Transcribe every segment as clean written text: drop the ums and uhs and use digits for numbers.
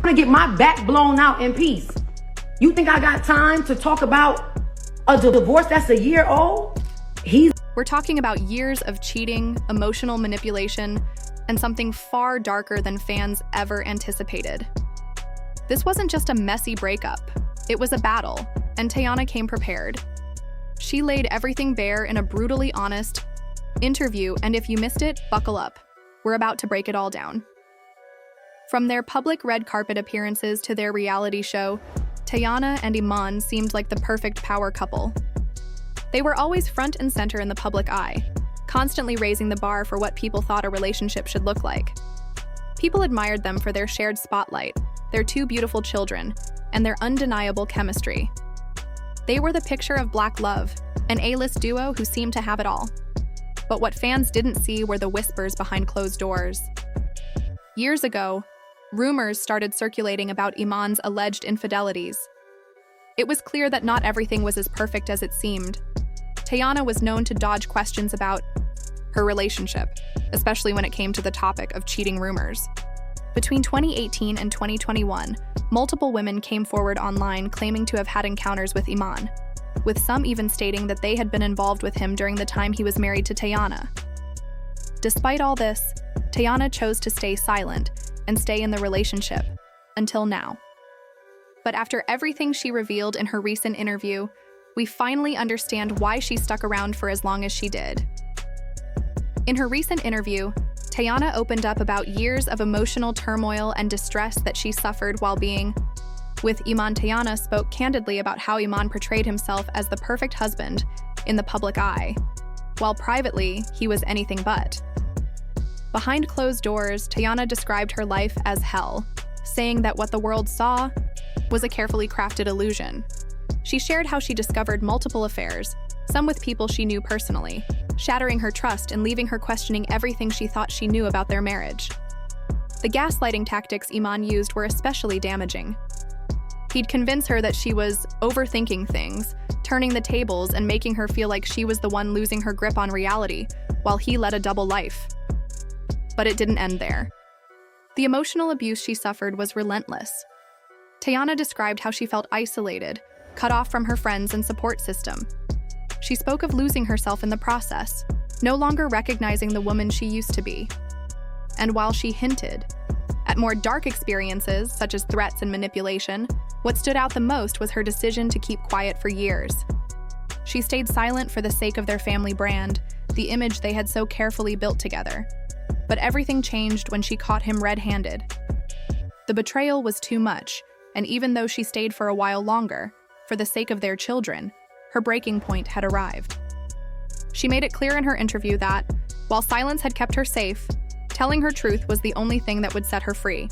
to get my back blown out in peace. You think I got time to talk about a divorce that's a year old? We're talking about years of cheating, emotional manipulation, and something far darker than fans ever anticipated. This wasn't just a messy breakup. It was a battle, and Teyana came prepared. She laid everything bare in a brutally honest interview, and if you missed it, buckle up. We're about to break it all down. From their public red carpet appearances to their reality show, Teyana and Iman seemed like the perfect power couple. They were always front and center in the public eye, constantly raising the bar for what people thought a relationship should look like. People admired them for their shared spotlight, their two beautiful children, and their undeniable chemistry. They were the picture of black love, an A-list duo who seemed to have it all. But what fans didn't see were the whispers behind closed doors. Years ago, rumors started circulating about Iman's alleged infidelities. It was clear that not everything was as perfect as it seemed. Teyana was known to dodge questions about her relationship, especially when it came to the topic of cheating rumors. Between 2018 and 2021, multiple women came forward online claiming to have had encounters with Iman, with some even stating that they had been involved with him during the time he was married to Teyana. Despite all this, Teyana chose to stay silent and stay in the relationship, until now. But after everything she revealed in her recent interview, we finally understand why she stuck around for as long as she did. In her recent interview, Teyana opened up about years of emotional turmoil and distress that she suffered while being with Iman. Teyana spoke candidly about how Iman portrayed himself as the perfect husband in the public eye, while privately he was anything but. Behind closed doors, Teyana described her life as hell, saying that what the world saw was a carefully crafted illusion. She shared how she discovered multiple affairs, some with people she knew personally, shattering her trust and leaving her questioning everything she thought she knew about their marriage. The gaslighting tactics Iman used were especially damaging. He'd convince her that she was overthinking things, turning the tables and making her feel like she was the one losing her grip on reality, while he led a double life. But it didn't end there. The emotional abuse she suffered was relentless. Teyana described how she felt isolated, cut off from her friends and support system. She spoke of losing herself in the process, no longer recognizing the woman she used to be. And while she hinted at more dark experiences, such as threats and manipulation, what stood out the most was her decision to keep quiet for years. She stayed silent for the sake of their family brand, the image they had so carefully built together. But everything changed when she caught him red-handed. The betrayal was too much, and even though she stayed for a while longer, for the sake of their children, her breaking point had arrived. She made it clear in her interview that, while silence had kept her safe, telling her truth was the only thing that would set her free.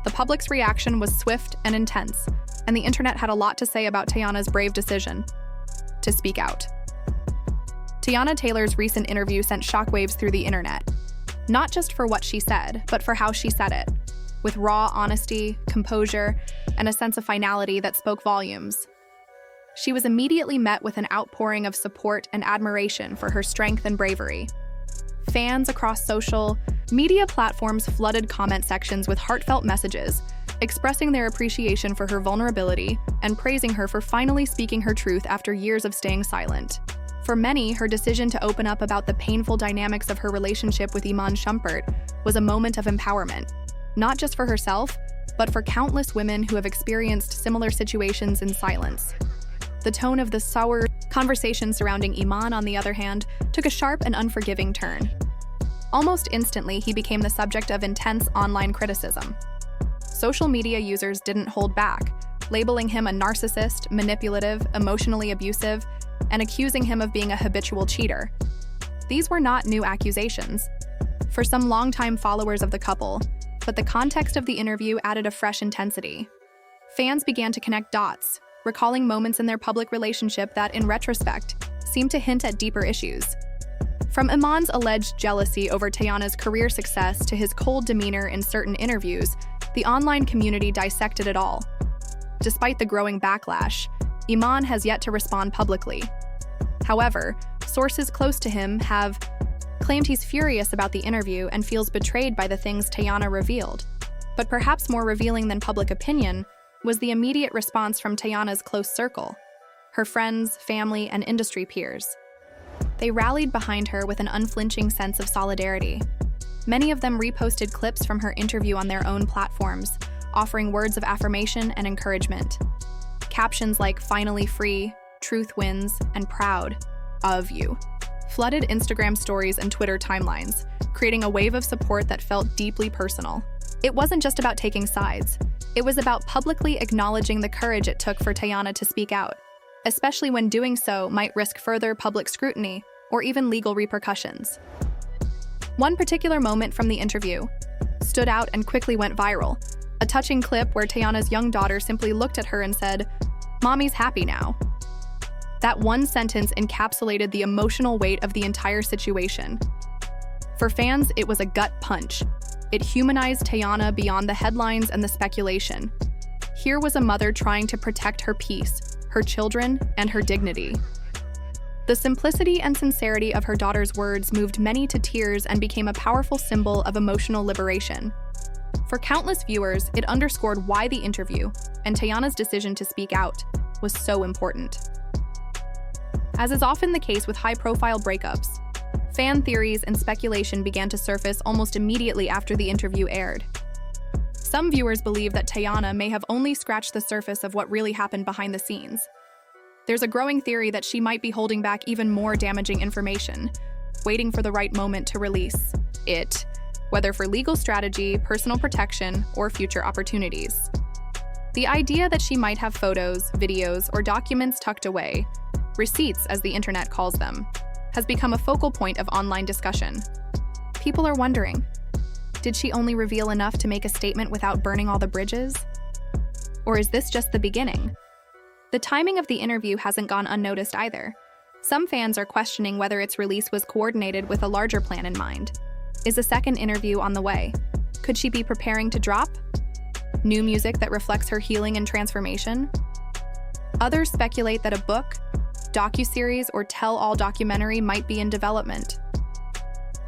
The public's reaction was swift and intense, and the internet had a lot to say about Teyana's brave decision to speak out. Teyana Taylor's recent interview sent shockwaves through the internet, not just for what she said, but for how she said it, with raw honesty, composure, and a sense of finality that spoke volumes. She was immediately met with an outpouring of support and admiration for her strength and bravery. Fans across social media platforms flooded comment sections with heartfelt messages, expressing their appreciation for her vulnerability and praising her for finally speaking her truth after years of staying silent. For many, her decision to open up about the painful dynamics of her relationship with Iman Shumpert was a moment of empowerment, not just for herself, but for countless women who have experienced similar situations in silence. The tone of the sour conversation surrounding Iman, on the other hand, took a sharp and unforgiving turn. Almost instantly, he became the subject of intense online criticism. Social media users didn't hold back, labeling him a narcissist, manipulative, emotionally abusive, and accusing him of being a habitual cheater. These were not new accusations for some longtime followers of the couple, but the context of the interview added a fresh intensity. Fans began to connect dots, recalling moments in their public relationship that, in retrospect, seemed to hint at deeper issues. From Iman's alleged jealousy over Teyana's career success to his cold demeanor in certain interviews, the online community dissected it all. Despite the growing backlash, Iman has yet to respond publicly. However, sources close to him have claimed he's furious about the interview and feels betrayed by the things Teyana revealed. But perhaps more revealing than public opinion was the immediate response from Teyana's close circle, her friends, family, and industry peers. They rallied behind her with an unflinching sense of solidarity. Many of them reposted clips from her interview on their own platforms, offering words of affirmation and encouragement. Captions like "finally free," "truth wins," and "proud of you" flooded Instagram stories and Twitter timelines, creating a wave of support that felt deeply personal. It wasn't just about taking sides. It was about publicly acknowledging the courage it took for Teyana to speak out, especially when doing so might risk further public scrutiny or even legal repercussions. One particular moment from the interview stood out and quickly went viral, a touching clip where Teyana's young daughter simply looked at her and said, "Mommy's happy now." That one sentence encapsulated the emotional weight of the entire situation. For fans, it was a gut punch. It humanized Teyana beyond the headlines and the speculation. Here was a mother trying to protect her peace, her children, and her dignity. The simplicity and sincerity of her daughter's words moved many to tears and became a powerful symbol of emotional liberation. For countless viewers, it underscored why the interview, and Teyana's decision to speak out, was so important. As is often the case with high-profile breakups, fan theories and speculation began to surface almost immediately after the interview aired. Some viewers believe that Teyana may have only scratched the surface of what really happened behind the scenes. There's a growing theory that she might be holding back even more damaging information, waiting for the right moment to release it, whether for legal strategy, personal protection, or future opportunities. The idea that she might have photos, videos, or documents tucked away, receipts as the internet calls them, has become a focal point of online discussion. People are wondering, did she only reveal enough to make a statement without burning all the bridges? Or is this just the beginning? The timing of the interview hasn't gone unnoticed either. Some fans are questioning whether its release was coordinated with a larger plan in mind. Is a second interview on the way? Could she be preparing to drop new music that reflects her healing and transformation? Others speculate that a book, docuseries, or tell-all documentary might be in development.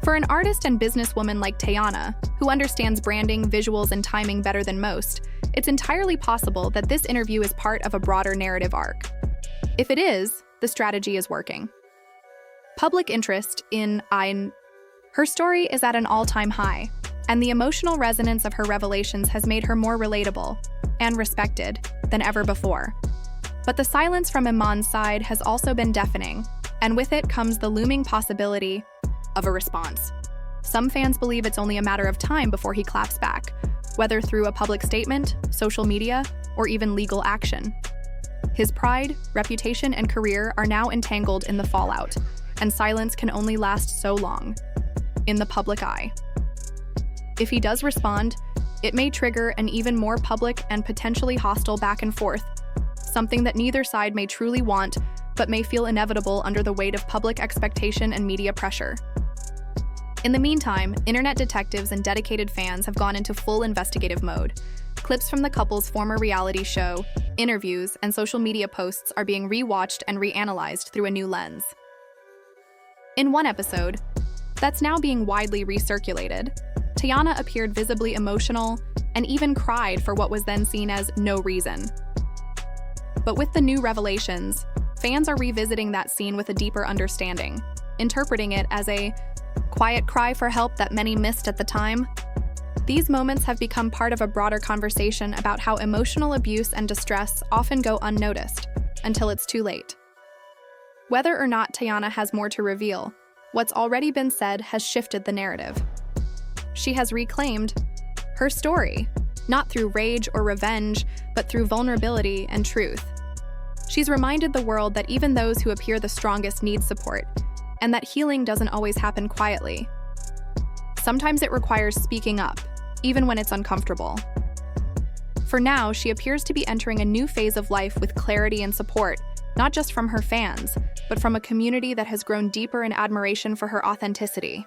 For an artist and businesswoman like Teyana, who understands branding, visuals, and timing better than most, it's entirely possible that this interview is part of a broader narrative arc. If it is, the strategy is working. Public interest in Iman. Her story is at an all-time high, and the emotional resonance of her revelations has made her more relatable and respected than ever before. But the silence from Iman's side has also been deafening, and with it comes the looming possibility of a response. Some fans believe it's only a matter of time before he claps back, whether through a public statement, social media, or even legal action. His pride, reputation, and career are now entangled in the fallout, and silence can only last so long in the public eye. If he does respond, it may trigger an even more public and potentially hostile back and forth, something that neither side may truly want, but may feel inevitable under the weight of public expectation and media pressure. In the meantime, internet detectives and dedicated fans have gone into full investigative mode. Clips from the couple's former reality show, interviews, and social media posts are being rewatched and reanalyzed through a new lens. In one episode, that's now being widely recirculated, Teyana appeared visibly emotional and even cried for what was then seen as no reason. But with the new revelations, fans are revisiting that scene with a deeper understanding, interpreting it as a quiet cry for help that many missed at the time. These moments have become part of a broader conversation about how emotional abuse and distress often go unnoticed until it's too late. Whether or not Teyana has more to reveal, what's already been said has shifted the narrative. She has reclaimed her story, not through rage or revenge, but through vulnerability and truth. She's reminded the world that even those who appear the strongest need support, and that healing doesn't always happen quietly. Sometimes it requires speaking up, even when it's uncomfortable. For now, she appears to be entering a new phase of life with clarity and support, not just from her fans, but from a community that has grown deeper in admiration for her authenticity.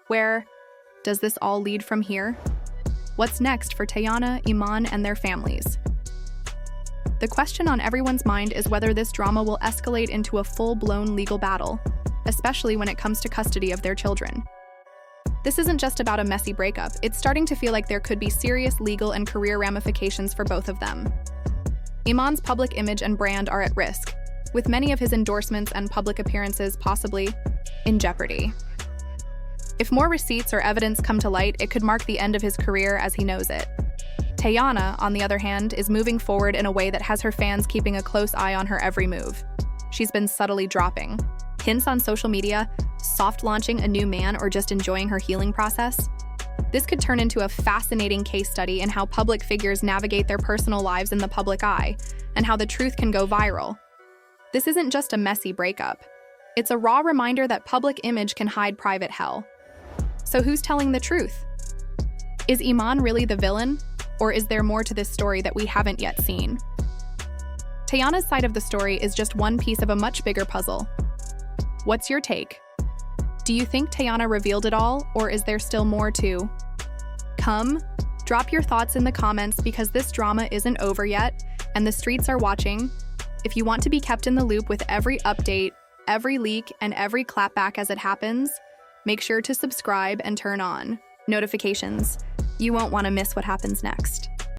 Where does this all lead from here? What's next for Teyana, Iman, and their families? The question on everyone's mind is whether this drama will escalate into a full-blown legal battle, especially when it comes to custody of their children. This isn't just about a messy breakup, it's starting to feel like there could be serious legal and career ramifications for both of them. Iman's public image and brand are at risk, with many of his endorsements and public appearances possibly in jeopardy. If more receipts or evidence come to light, it could mark the end of his career as he knows it. Teyana, on the other hand, is moving forward in a way that has her fans keeping a close eye on her every move. She's been subtly dropping hints on social media, soft launching a new man, or just enjoying her healing process. This could turn into a fascinating case study in how public figures navigate their personal lives in the public eye, and how the truth can go viral. This isn't just a messy breakup. It's a raw reminder that public image can hide private hell. So who's telling the truth? Is Iman really the villain? Or is there more to this story that we haven't yet seen? Teyana's side of the story is just one piece of a much bigger puzzle. What's your take? Do you think Teyana revealed it all, or is there still more to come? Drop your thoughts in the comments because this drama isn't over yet, and the streets are watching. If you want to be kept in the loop with every update, every leak, and every clapback as it happens, make sure to subscribe and turn on notifications. You won't want to miss what happens next.